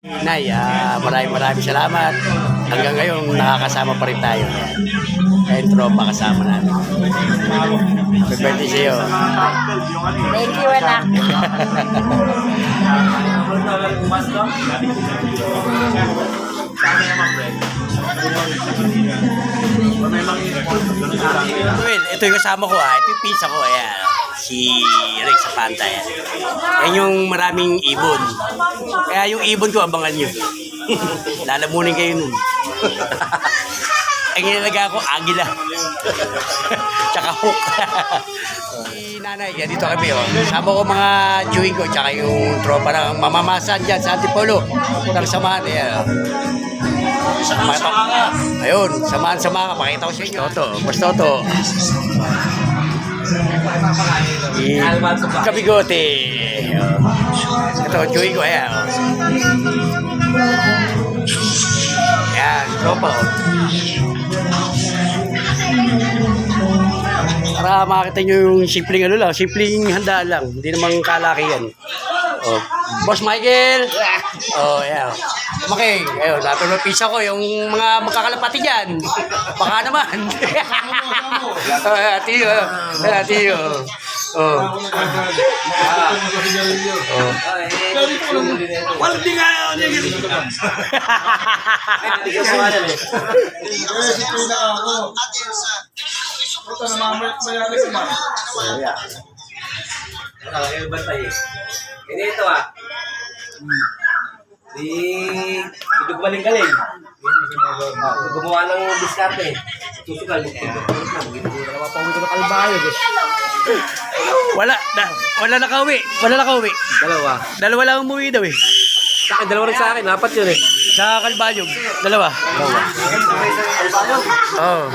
Nay, maraming salamat. Hanggang ngayon, nakakasama pa rin tayo. Kaya tropa kasama namin. Happy birthday sa'yo. Thank you, anak. Well, ito yung kasama ko Ito yung pizza ko. Ayan. Si Rex sa Panta. Yan yung maraming ibon. Kaya yung ibon ko, abangan nyo. Lalamunin kayo nun. Ang inalaga ko, agila. Tsaka hook. Si nanay, yan dito kami. Sama ko mga chewing ko, tsaka yung tropa ng mamamasan dyan sa Antipolo. Ng samahan. Ayan. Ayun, samahan-samahan ka. Pakita ko sa inyo. Mas Toto. Kabigote. Ito, chewing ko. Ayan. Ayan, tropa. Para makita nyo yung simpleng ano lang, simpleng handa lang. Hindi naman kalakihan. Oh. Boss Michael! Oh, ayan. Making, ayun, natulog pizza ko, yung mga magkakalapati dyan. Baka naman. Ati yun. Ati yun. Oh. Wala din nga yun. Ito na mamaya mayari si Ma'am. Yung bantay eh. Hindi ito medyo gumaling-galing. Gumawa ng diskarte. Susugal. Napapawin ko na kalbayo. Wala nakauwi. Dalawa lang umuwi daw eh. Sa akin, dalawa rin sa akin. Apat yun eh. Sa Kalbayog. Dalawa. Oo.